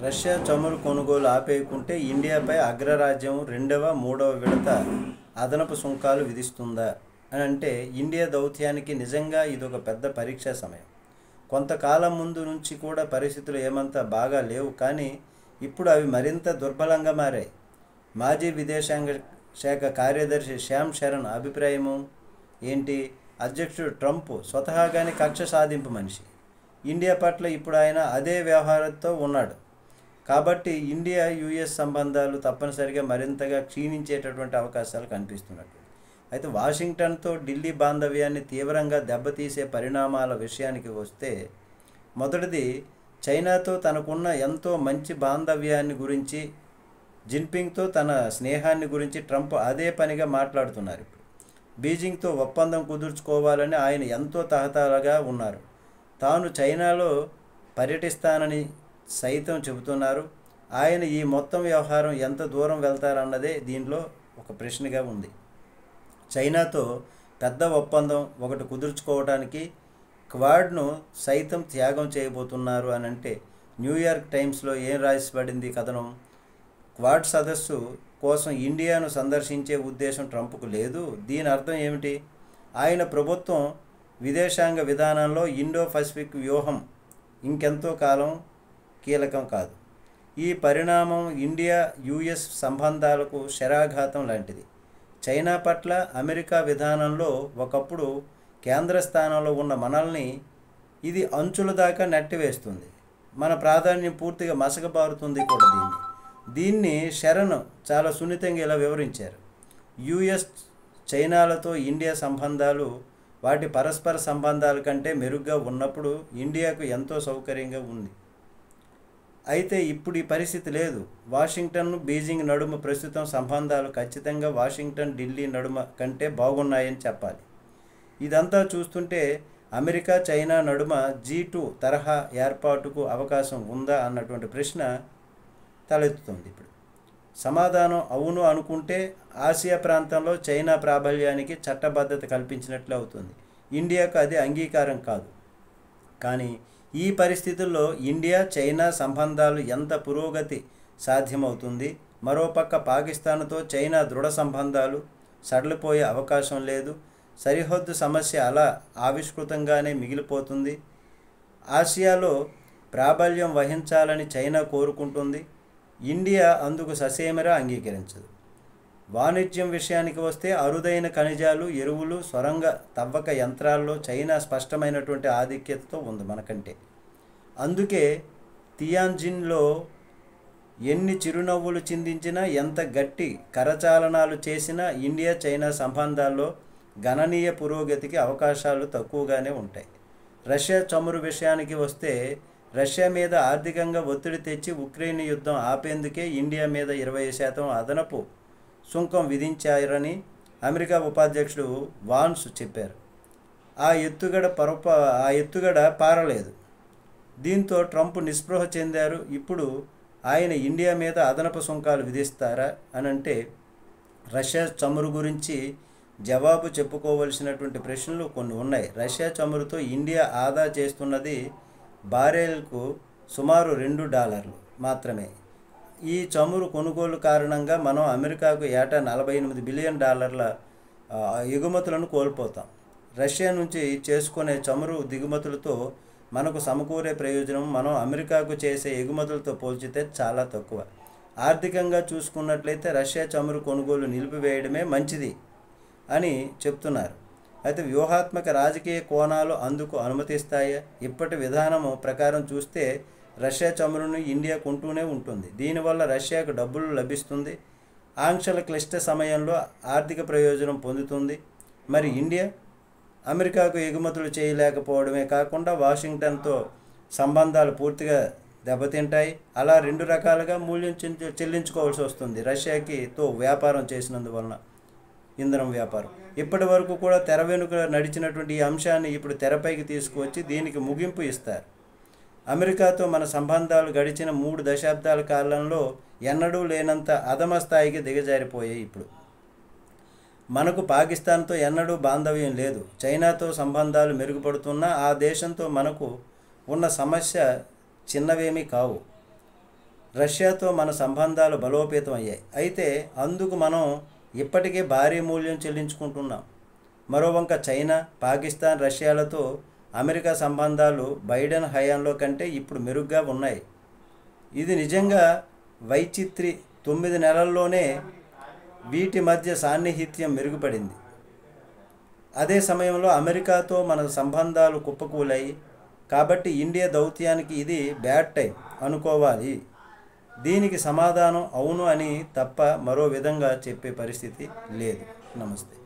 Russia చమురు కొనుగోలు ఆపేయకుంటే ఇండియాపై అగ్రరాజ్యం రెండవ మూడవ విడత అదనపు సుంకాలు విధిస్తుందా అని అంటే ఇండియా దౌత్యానికి నిజంగా ఇదొక పెద్ద పరీక్షా సమయం. కొంతకాలం ముందు నుంచి కూడా పరిస్థితులు ఏమంత బాగా లేవు, కానీ ఇప్పుడు అవి మరింత దుర్బలంగా మారాయి. మాజీ విదేశాంగ శాఖ కార్యదర్శి శ్యామ్ శరణ్ అభిప్రాయము ఏంటి? అధ్యక్షుడు ట్రంప్ స్వతహాగానే కక్ష సాధింపు మనిషి. ఇండియా పట్ల ఇప్పుడు ఆయన అదే వ్యవహారంతో ఉన్నాడు. కాబట్టి ఇండియా యుఎస్ సంబంధాలు తప్పనిసరిగా మరింతగా క్షీణించేటటువంటి అవకాశాలు కనిపిస్తున్నట్టు. అయితే వాషింగ్టన్తో ఢిల్లీ బాంధవ్యాన్ని తీవ్రంగా దెబ్బతీసే పరిణామాల విషయానికి వస్తే, మొదటిది చైనాతో తనకున్న ఎంతో మంచి బాంధవ్యాన్ని గురించి, జిన్పింగ్తో తన స్నేహాన్ని గురించి ట్రంప్ అదే పనిగా మాట్లాడుతున్నారు. ఇప్పుడు బీజింగ్తో ఒప్పందం కుదుర్చుకోవాలని ఆయన ఎంతో తహతహగా ఉన్నారు. తాను చైనాలో పర్యటిస్తానని సైతం చెబుతున్నారు. ఆయన ఈ మొత్తం వ్యవహారం ఎంత దూరం వెళ్తారన్నదే దీనిలో ఒక ప్రశ్నగా ఉంది. చైనాతో పెద్ద ఒప్పందం ఒకటి కుదుర్చుకోవడానికి క్వాడ్ను సైతం త్యాగం చేయబోతున్నారు అని అంటే, న్యూయార్క్ టైమ్స్లో ఏం రాసిపడింది కథనం? క్వాడ్ సదస్సు కోసం ఇండియాను సందర్శించే ఉద్దేశం ట్రంప్కు లేదు. దీని అర్థం ఏమిటి? ఆయన ప్రభుత్వం విదేశాంగ విధానంలో ఇండో పసిఫిక్ వ్యూహం ఇంకెంతో కాలం కీలకం కాదు. ఈ పరిణామం ఇండియా యుఎస్ సంబంధాలకు శరాఘాతం లాంటిది. చైనా పట్ల అమెరికా విధానంలో ఒకప్పుడు కేంద్ర స్థానంలో ఉన్న మనల్ని ఇది అంచుల దాకా నెట్టివేస్తుంది. మన ప్రాధాన్యం పూర్తిగా మసకబారుతుంది కూడా. దీన్ని శరణ్ చాలా సున్నితంగా ఇలా వివరించారు. యుఎస్ చైనాలతో ఇండియా సంబంధాలు వాటి పరస్పర సంబంధాల కంటే మెరుగ్గా ఉన్నప్పుడు ఇండియాకు ఎంతో సౌకర్యంగా ఉంది. అయితే ఇప్పుడు ఈ పరిస్థితి లేదు. వాషింగ్టన్ బీజింగ్ నడుమ ప్రస్తుతం సంబంధాలు ఖచ్చితంగా వాషింగ్టన్ ఢిల్లీ నడుమ కంటే బాగున్నాయని చెప్పాలి. ఇదంతా చూస్తుంటే అమెరికా చైనా నడుమ G2 తరహా ఏర్పాటుకు అవకాశం ఉందా అన్నటువంటి ప్రశ్న తలెత్తుతుంది. ఇప్పుడు సమాధానం అవును అనుకుంటే ఆసియా ప్రాంతంలో చైనా ప్రాబల్యానికి చట్టబద్ధత కల్పించినట్లు అవుతుంది. ఇండియాకు అది అంగీకారం కాదు. కానీ ఈ పరిస్థితుల్లో ఇండియా చైనా సంబంధాలు ఎంత పురోగతి సాధ్యమవుతుంది? మరోపక్క పాకిస్తాన్తో చైనా దృఢ సంబంధాలు సడలిపోయే అవకాశం లేదు. సరిహద్దు సమస్య అలా ఆవిష్కృతంగానే మిగిలిపోతుంది. ఆసియాలో ప్రాబల్యం వహించాలని చైనా కోరుకుంటుంది. ఇండియా అందుకు ససేమిరా అంగీకరించదు. వాణిజ్యం విషయానికి వస్తే అరుదైన ఖనిజాలు, ఎరువులు, సొరంగ తవ్వక యంత్రాల్లో చైనా స్పష్టమైనటువంటి ఆధిక్యతతో ఉంది మనకంటే. అందుకే తియాన్జిన్లో ఎన్ని చిరునవ్వులు చిందించినా, ఎంత గట్టి కరచాలనాలు చేసినా ఇండియా చైనా సంబంధాల్లో గణనీయ పురోగతికి అవకాశాలు తక్కువగానే ఉంటాయి. రష్యా చమురు విషయానికి వస్తే, రష్యా మీద ఆర్థికంగా ఒత్తిడి తెచ్చి ఉక్రెయిన్ యుద్ధం ఆపేందుకే ఇండియా మీద 20% అదనపు సుంకం విధించారని అమెరికా ఉపాధ్యక్షుడు వాన్స్ చెప్పారు. ఆ ఎత్తుగడ పారలేదు. దీంతో ట్రంప్ నిస్పృహ చెందారు. ఇప్పుడు ఆయన ఇండియా మీద అదనపు సుంకాలు విధిస్తారా అని అంటే, రష్యా చమురు గురించి జవాబు చెప్పుకోవలసినటువంటి ప్రశ్నలు కొన్ని ఉన్నాయి. రష్యా చమురుతో ఇండియా ఆదా చేస్తున్నది బారెల్కు సుమారు $2 మాత్రమే. ఈ చమురు కొనుగోలు కారణంగా మనం అమెరికాకు ఏటా $48 బిలియన్ ఎగుమతులను కోల్పోతాం. రష్యా నుంచి చేసుకునే చమురు దిగుమతులతో మనకు సమకూరే ప్రయోజనం మనం అమెరికాకు చేసే ఎగుమతులతో పోల్చితే చాలా తక్కువ. ఆర్థికంగా చూసుకున్నట్లయితే రష్యా చమురు కొనుగోలు నిలిపివేయడమే మంచిది అని చెప్తున్నారు. అయితే వ్యూహాత్మక రాజకీయ కోణాలు అందుకు అనుమతిస్తాయా? ఇప్పటి విధానము ప్రకారం చూస్తే రష్యా చమురును ఇండియా కొంటూనే ఉంటుంది. దీనివల్ల రష్యాకు డబ్బులు లభిస్తుంది. ఆంక్షల క్లిష్ట సమయంలో ఆర్థిక ప్రయోజనం పొందుతుంది. మరి ఇండియా అమెరికాకు ఎగుమతులు చేయలేకపోవడమే కాకుండా వాషింగ్టన్తో సంబంధాలు పూర్తిగా దెబ్బతింటాయి. అలా 2 రకాలుగా మూల్యం చెల్లించుకోవాల్సి వస్తుంది రష్యాతో వ్యాపారం చేసినందువలన. ఇంధనం వ్యాపారం ఇప్పటి వరకు కూడా తెర వెనుక నడిచినటువంటి ఈ అంశాన్ని ఇప్పుడు తెరపైకి తీసుకువచ్చి దీనికి ముగింపు ఇస్తారు. అమెరికాతో మన సంబంధాలు గడిచిన 3 దశాబ్దాల కాలంలో ఎన్నడూ లేనంత అధమ స్థాయికి దిగజారిపోయాయి. ఇప్పుడు మనకు పాకిస్తాన్తో ఎన్నడూ బాంధవ్యం లేదు. చైనాతో సంబంధాలు మెరుగుపడుతున్నా ఆ దేశంతో మనకు ఉన్న సమస్య చిన్నవేమీ కావు. రష్యాతో మన సంబంధాలు బలోపేతం అయ్యాయి. అయితే అందుకు మనం ఇప్పటికే భారీ మూల్యం చెల్లించుకుంటున్నాం. మరోవంక చైనా, పాకిస్తాన్, రష్యాలతో అమెరికా సంబంధాలు బైడెన్ హయాంలో కంటే ఇప్పుడు మెరుగ్గా ఉన్నాయి. ఇది నిజంగా వైచిత్రి. 9 నెలల్లోనే వీటి మధ్య సాన్నిహిత్యం మెరుగుపడింది. అదే సమయంలో అమెరికాతో మన సంబంధాలు కుప్పకూలాయి. కాబట్టి ఇండియా దౌత్యానికి ఇది బ్యాడ్ టైం అనుకోవాలి. దీనికి సమాధానం అవును అని తప్ప మరో విధంగా చెప్పే పరిస్థితి లేదు. నమస్తే.